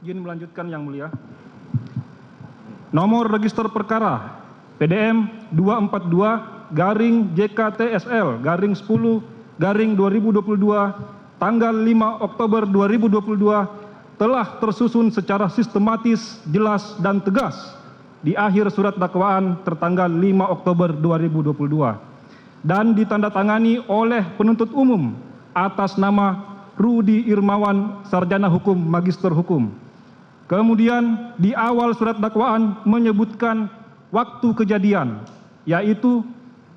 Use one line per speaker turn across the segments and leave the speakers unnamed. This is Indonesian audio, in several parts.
Izin melanjutkan Yang Mulia. Nomor register perkara PDM 242-JKTSL-10-2022 tanggal 5 Oktober 2022 telah tersusun secara sistematis, jelas, dan tegas di akhir surat dakwaan tertanggal 5 Oktober 2022 dan ditandatangani oleh penuntut umum atas nama Rudi Irmawan, Sarjana Hukum, Magister Hukum. Kemudian di awal surat dakwaan menyebutkan waktu kejadian, yaitu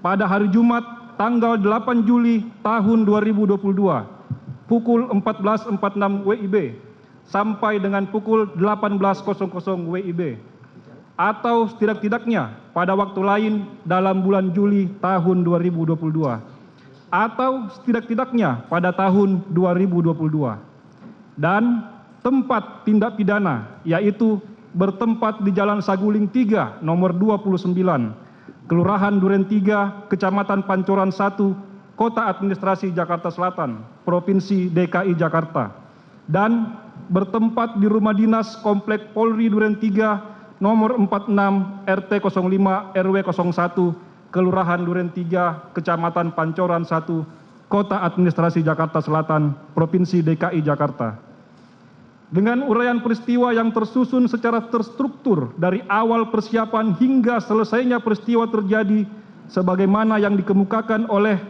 pada hari Jumat tanggal 8 Juli tahun 2022 pukul 14.46 WIB sampai dengan pukul 18.00 WIB atau setidak-tidaknya pada waktu lain dalam bulan Juli tahun 2022 atau setidak-tidaknya pada tahun 2022. Dan tempat tindak pidana yaitu bertempat di Jalan Saguling 3 nomor 29, Kelurahan Duren 3, Kecamatan Pancoran 1, Kota Administrasi Jakarta Selatan, Provinsi DKI Jakarta, dan bertempat di Rumah Dinas Komplek Polri Duren 3 nomor 46 RT 05 RW 01, Kelurahan Duren 3, Kecamatan Pancoran 1, Kota Administrasi Jakarta Selatan, Provinsi DKI Jakarta. Dengan uraian peristiwa yang tersusun secara terstruktur dari awal persiapan hingga selesainya peristiwa terjadi sebagaimana yang dikemukakan oleh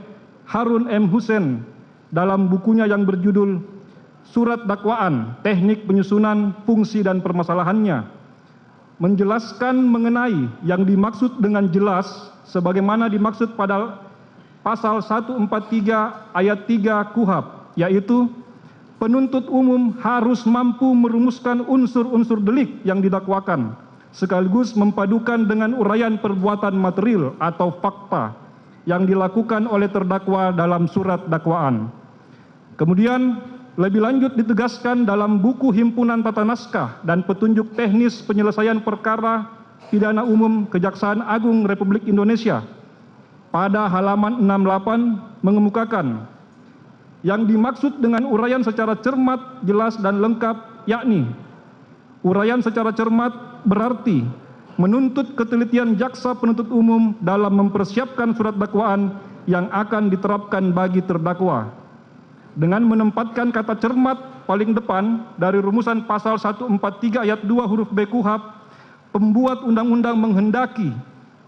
Harun M. Hussein dalam bukunya yang berjudul Surat Dakwaan, Teknik Penyusunan, Fungsi dan Permasalahannya, menjelaskan mengenai yang dimaksud dengan jelas sebagaimana dimaksud pada pasal 143 ayat 3 KUHP, yaitu penuntut umum harus mampu merumuskan unsur-unsur delik yang didakwakan, sekaligus mempadukan dengan uraian perbuatan material atau fakta yang dilakukan oleh terdakwa dalam surat dakwaan. Kemudian, lebih lanjut ditegaskan dalam buku Himpunan Tata Naskah dan Petunjuk Teknis Penyelesaian Perkara Pidana Umum Kejaksaan Agung Republik Indonesia pada halaman 68 mengemukakan yang dimaksud dengan uraian secara cermat, jelas, dan lengkap, yakni uraian secara cermat berarti menuntut ketelitian jaksa penuntut umum dalam mempersiapkan surat dakwaan yang akan diterapkan bagi terdakwa, dengan menempatkan kata cermat paling depan dari rumusan pasal 143 ayat 2 huruf B KUHP, pembuat undang-undang menghendaki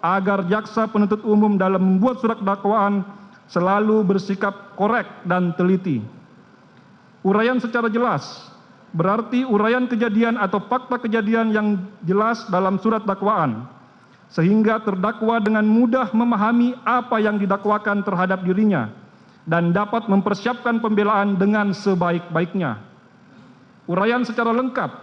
agar jaksa penuntut umum dalam membuat surat dakwaan selalu bersikap korek dan teliti. Uraian secara jelas berarti uraian kejadian atau fakta kejadian yang jelas dalam surat dakwaan, sehingga terdakwa dengan mudah memahami apa yang didakwakan terhadap dirinya dan dapat mempersiapkan pembelaan dengan sebaik-baiknya. Uraian secara lengkap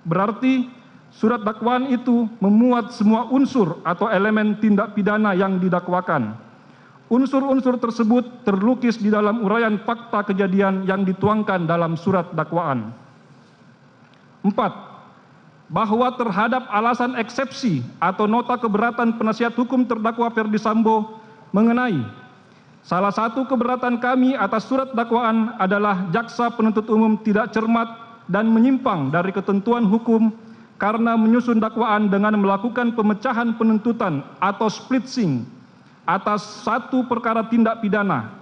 berarti surat dakwaan itu memuat semua unsur atau elemen tindak pidana yang didakwakan. Unsur-unsur tersebut terlukis di dalam uraian fakta kejadian yang dituangkan dalam surat dakwaan. 4. Bahwa terhadap alasan eksepsi atau nota keberatan penasihat hukum terdakwa Ferdi Sambo mengenai salah satu keberatan kami atas surat dakwaan adalah jaksa penuntut umum tidak cermat dan menyimpang dari ketentuan hukum karena menyusun dakwaan dengan melakukan pemecahan penuntutan atau splitsing atas satu perkara tindak pidana.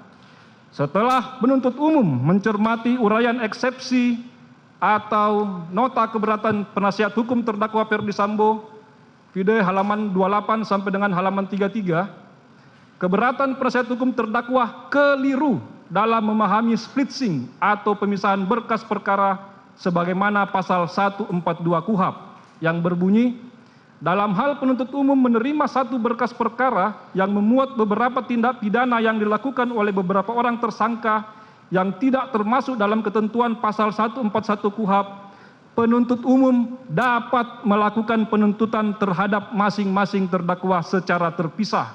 Setelah penuntut umum mencermati uraian eksepsi atau nota keberatan penasihat hukum terdakwa Ferdi Sambo, video halaman 28 sampai dengan halaman 33, keberatan penasihat hukum terdakwa keliru dalam memahami splitsing atau pemisahan berkas perkara sebagaimana pasal 142 KUHP yang berbunyi, dalam hal penuntut umum menerima satu berkas perkara yang memuat beberapa tindak pidana yang dilakukan oleh beberapa orang tersangka yang tidak termasuk dalam ketentuan pasal 141 KUHP, penuntut umum dapat melakukan penuntutan terhadap masing-masing terdakwa secara terpisah.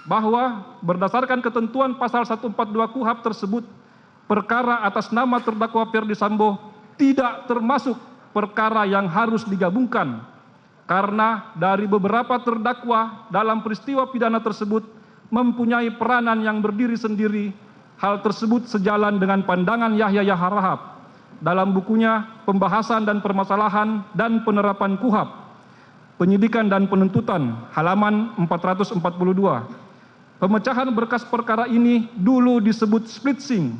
Bahwa berdasarkan ketentuan pasal 142 KUHP tersebut, perkara atas nama terdakwa Ferdi Sambo tidak termasuk perkara yang harus digabungkan, karena dari beberapa terdakwa dalam peristiwa pidana tersebut mempunyai peranan yang berdiri sendiri. Hal tersebut sejalan dengan pandangan Yahya Harahap dalam bukunya Pembahasan dan Permasalahan dan Penerapan KUHP, Penyidikan dan Penuntutan, halaman 442. Pemecahan berkas perkara ini dulu disebut splitsing,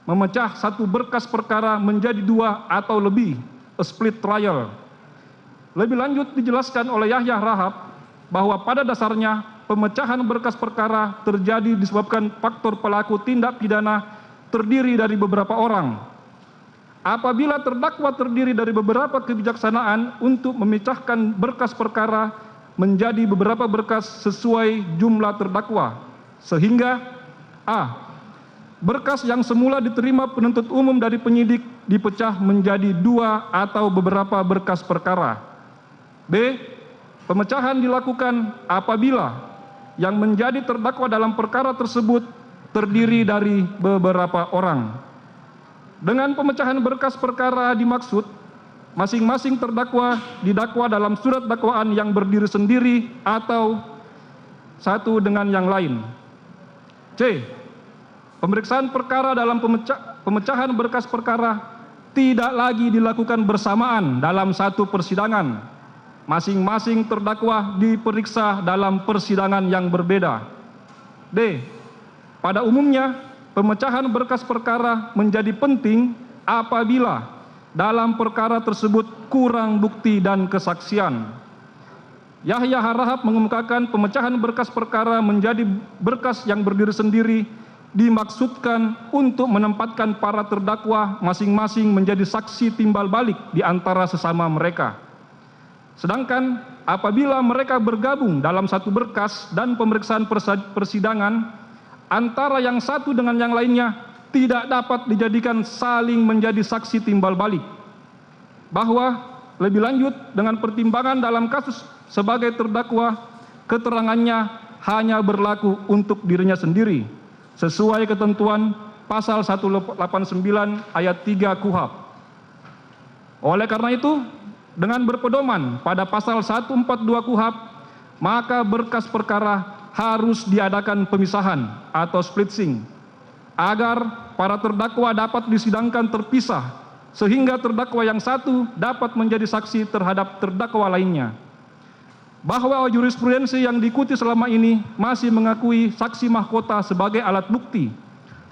memecah satu berkas perkara menjadi dua atau lebih, a split trial. Lebih lanjut dijelaskan oleh Yahya Rahab bahwa pada dasarnya pemecahan berkas perkara terjadi disebabkan faktor pelaku tindak pidana terdiri dari beberapa orang. Apabila terdakwa terdiri dari beberapa kebijaksanaan untuk memecahkan berkas perkara menjadi beberapa berkas sesuai jumlah terdakwa, sehingga a. berkas yang semula diterima penuntut umum dari penyidik dipecah menjadi dua atau beberapa berkas perkara. B. Pemecahan dilakukan apabila yang menjadi terdakwa dalam perkara tersebut terdiri dari beberapa orang. Dengan pemecahan berkas perkara dimaksud masing-masing terdakwa didakwa dalam surat dakwaan yang berdiri sendiri atau satu dengan yang lain. C. Pemeriksaan perkara dalam pemecahan berkas perkara tidak lagi dilakukan bersamaan dalam satu persidangan. Masing-masing terdakwa diperiksa dalam persidangan yang berbeda. D. Pada umumnya, pemecahan berkas perkara menjadi penting apabila dalam perkara tersebut kurang bukti dan kesaksian. Yahya Rahab mengemukakan pemecahan berkas perkara menjadi berkas yang berdiri sendiri dimaksudkan untuk menempatkan para terdakwa masing-masing menjadi saksi timbal balik di antara sesama mereka. Sedangkan apabila mereka bergabung dalam satu berkas dan pemeriksaan persidangan, antara yang satu dengan yang lainnya tidak dapat dijadikan saling menjadi saksi timbal balik. Bahwa lebih lanjut dengan pertimbangan dalam kasus sebagai terdakwa, keterangannya hanya berlaku untuk dirinya sendiri, sesuai ketentuan pasal 189 ayat 3 KUHP. Oleh karena itu, dengan berpedoman pada pasal 142 KUHP, maka berkas perkara harus diadakan pemisahan atau splitsing, agar para terdakwa dapat disidangkan terpisah, sehingga terdakwa yang satu dapat menjadi saksi terhadap terdakwa lainnya. Bahwa jurisprudensi yang diikuti selama ini masih mengakui saksi mahkota sebagai alat bukti,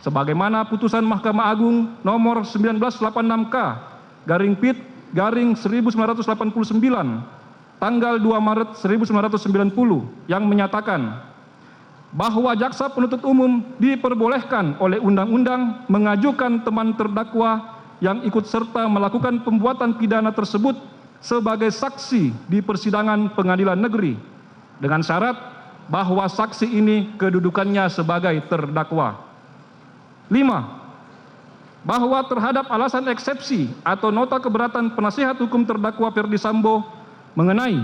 sebagaimana putusan Mahkamah Agung nomor 1986/PIT/1989 tanggal 2 Maret 1990 yang menyatakan bahwa jaksa penuntut umum diperbolehkan oleh undang-undang mengajukan teman terdakwa yang ikut serta melakukan pembuatan pidana tersebut sebagai saksi di persidangan pengadilan negeri, dengan syarat bahwa saksi ini kedudukannya sebagai terdakwa. 5. Bahwa terhadap alasan eksepsi atau nota keberatan penasihat hukum terdakwa Ferdi Sambo mengenai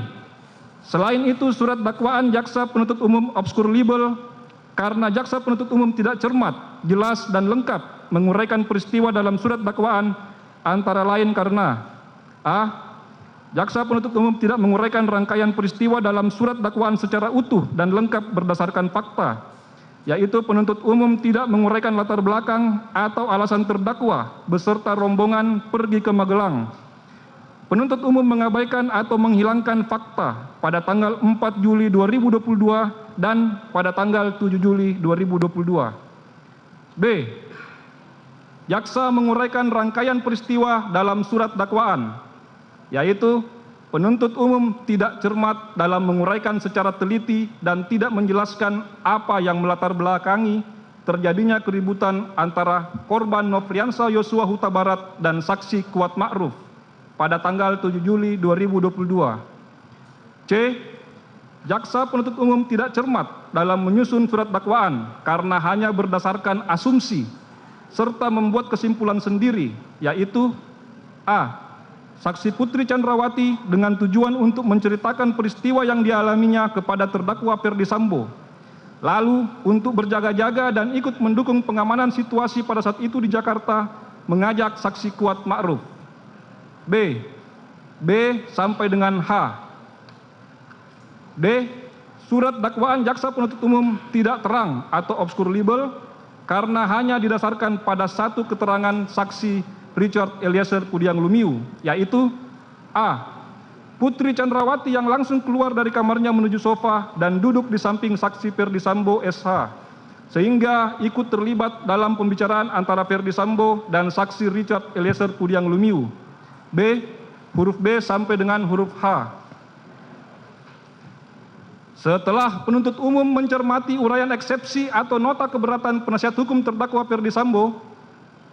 selain itu surat dakwaan jaksa penuntut umum obskur libel karena jaksa penuntut umum tidak cermat, jelas dan lengkap menguraikan peristiwa dalam surat dakwaan, antara lain karena a. Jaksa penuntut umum tidak menguraikan rangkaian peristiwa dalam surat dakwaan secara utuh dan lengkap berdasarkan fakta, yaitu penuntut umum tidak menguraikan latar belakang atau alasan terdakwa beserta rombongan pergi ke Magelang. Penuntut umum mengabaikan atau menghilangkan fakta pada tanggal 4 Juli 2022 dan pada tanggal 7 Juli 2022. B. Jaksa menguraikan rangkaian peristiwa dalam surat dakwaan, yaitu penuntut umum tidak cermat dalam menguraikan secara teliti dan tidak menjelaskan apa yang melatar belakangi terjadinya keributan antara korban Nofriansah Yosua Huta Barat dan saksi Kuat Ma'ruf pada tanggal 7 Juli 2022. C. Jaksa penuntut umum tidak cermat dalam menyusun surat dakwaan karena hanya berdasarkan asumsi serta membuat kesimpulan sendiri, yaitu a. Saksi Putri Chandrawati dengan tujuan untuk menceritakan peristiwa yang dialaminya kepada terdakwa Ferdi Sambo, lalu untuk berjaga-jaga dan ikut mendukung pengamanan situasi pada saat itu di Jakarta, mengajak saksi Kuat Ma'ruf. B sampai dengan H. D. Surat dakwaan jaksa penuntut umum tidak terang atau obskur libel karena hanya didasarkan pada satu keterangan saksi Richard Eliezer Pudiang Lumiu, yaitu A. Putri Chandrawati yang langsung keluar dari kamarnya menuju sofa dan duduk di samping saksi Ferdi Sambo SH, sehingga ikut terlibat dalam pembicaraan antara Ferdi Sambo dan saksi Richard Eliezer Pudiang Lumiu. B. Huruf B sampai dengan huruf H. Setelah penuntut umum mencermati uraian eksepsi atau nota keberatan penasihat hukum terdakwa Ferdi Sambo,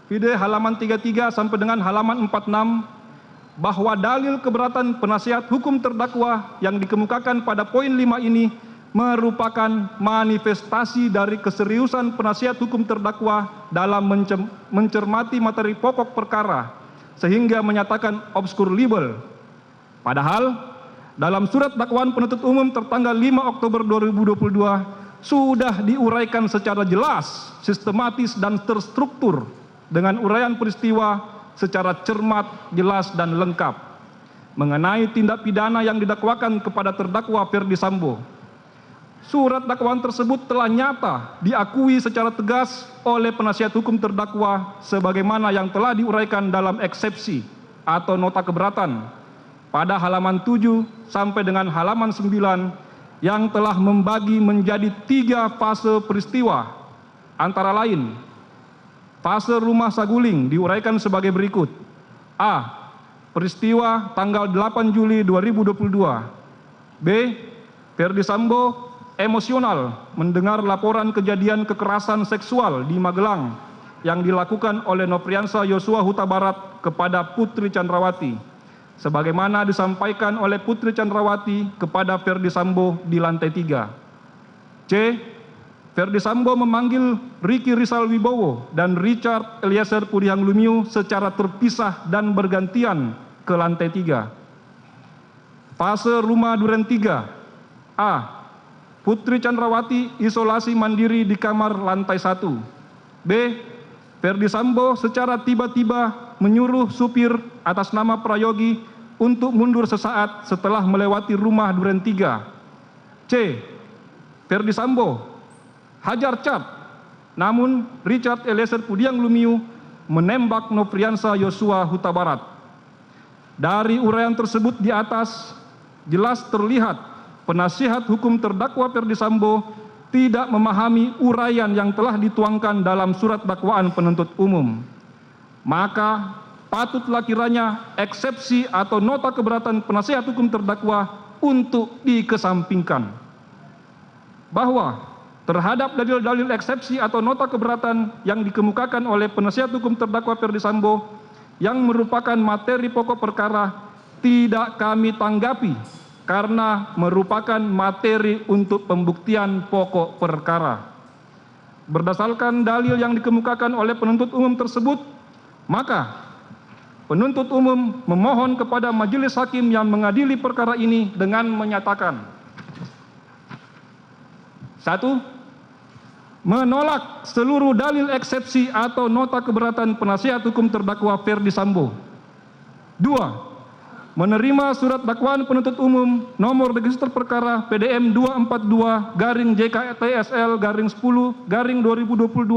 vide halaman 33 sampai dengan halaman 46, bahwa dalil keberatan penasihat hukum terdakwa yang dikemukakan pada poin 5 ini merupakan manifestasi dari keseriusan penasihat hukum terdakwa dalam mencermati materi pokok perkara, sehingga menyatakan obskur libel. Padahal, dalam surat dakwaan penuntut umum tertanggal 5 Oktober 2022 sudah diuraikan secara jelas, sistematis, dan terstruktur dengan uraian peristiwa secara cermat, jelas, dan lengkap mengenai tindak pidana yang didakwakan kepada terdakwa Ferdi Sambo. Surat dakwaan tersebut telah nyata diakui secara tegas oleh penasihat hukum terdakwa sebagaimana yang telah diuraikan dalam eksepsi atau nota keberatan pada halaman 7 sampai dengan halaman 9 yang telah membagi menjadi 3 fase peristiwa, antara lain fase rumah saguling diuraikan sebagai berikut. A. Peristiwa tanggal 8 Juli 2022. B. Ferdi Sambo emosional mendengar laporan kejadian kekerasan seksual di Magelang yang dilakukan oleh Nofriansah Yosua Huta Barat kepada Putri Chandrawati, sebagaimana disampaikan oleh Putri Chandrawati kepada Ferdi Sambo di lantai 3. C. Ferdi Sambo memanggil Ricky Rizal Wibowo dan Richard Eliezer Pudiang Lumiu secara terpisah dan bergantian ke lantai 3. Fase rumah duren 3. A. Putri Chandrawati isolasi mandiri di kamar lantai 1. B. Ferdi Sambo secara tiba-tiba menyuruh supir atas nama Prayogi untuk mundur sesaat setelah melewati rumah duren 3. C. Ferdi Sambo hajar cat, namun Richard Eliezer Pudiang Lumiu menembak Nofriansah Yosua Huta Barat. Dari uraian tersebut di atas, jelas terlihat penasihat hukum terdakwa Ferdi Sambo tidak memahami uraian yang telah dituangkan dalam surat dakwaan penuntut umum. Maka patutlah kiranya eksepsi atau nota keberatan penasihat hukum terdakwa untuk dikesampingkan. Bahwa terhadap dalil-dalil eksepsi atau nota keberatan yang dikemukakan oleh penasihat hukum terdakwa Ferdi Sambo yang merupakan materi pokok perkara tidak kami tanggapi karena merupakan materi untuk pembuktian pokok perkara. Berdasarkan dalil yang dikemukakan oleh penuntut umum tersebut, maka penuntut umum memohon kepada majelis hakim yang mengadili perkara ini dengan menyatakan: 1. Menolak seluruh dalil eksepsi atau nota keberatan penasihat hukum terdakwa Ferdi Sambo. 2. Menerima surat dakwaan penuntut umum nomor register perkara PDM 242-JKTSL-10-2022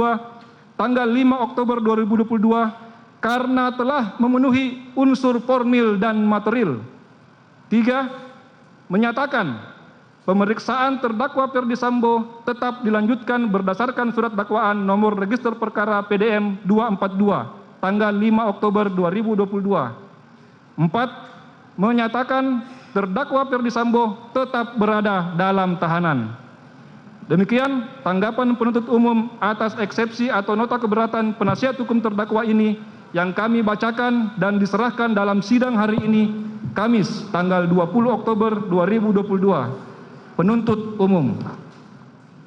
tanggal 5 Oktober 2022 karena telah memenuhi unsur formil dan material. 3. Menyatakan pemeriksaan terdakwa Ferdi Sambo tetap dilanjutkan berdasarkan surat dakwaan nomor register perkara PDM 242 tanggal 5 Oktober 2022. 4. Menyatakan terdakwa Ferdi Sambo tetap berada dalam tahanan. Demikian tanggapan penuntut umum atas eksepsi atau nota keberatan penasihat hukum terdakwa ini yang kami bacakan dan diserahkan dalam sidang hari ini, Kamis tanggal 20 Oktober 2022. Penuntut umum.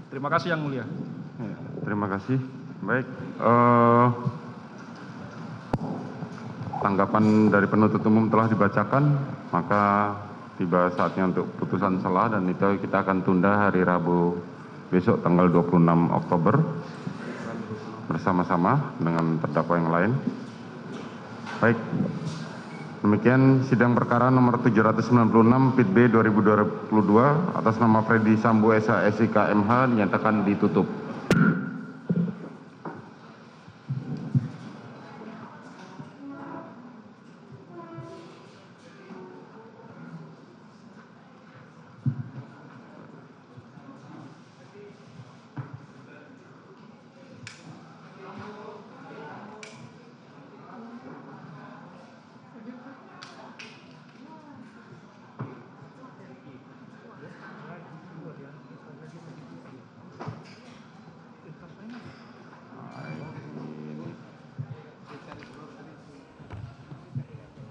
Terima kasih Yang Mulia.
Terima kasih. Baik. Tanggapan dari penuntut umum telah dibacakan, maka tiba saatnya untuk putusan selah dan itu kita akan tunda hari Rabu besok tanggal 26 Oktober bersama-sama dengan terdakwa yang lain. Baik. Demikian sidang perkara nomor 796 PIT B 2022 atas nama Ferdi Sambo SH SIK MH dinyatakan ditutup.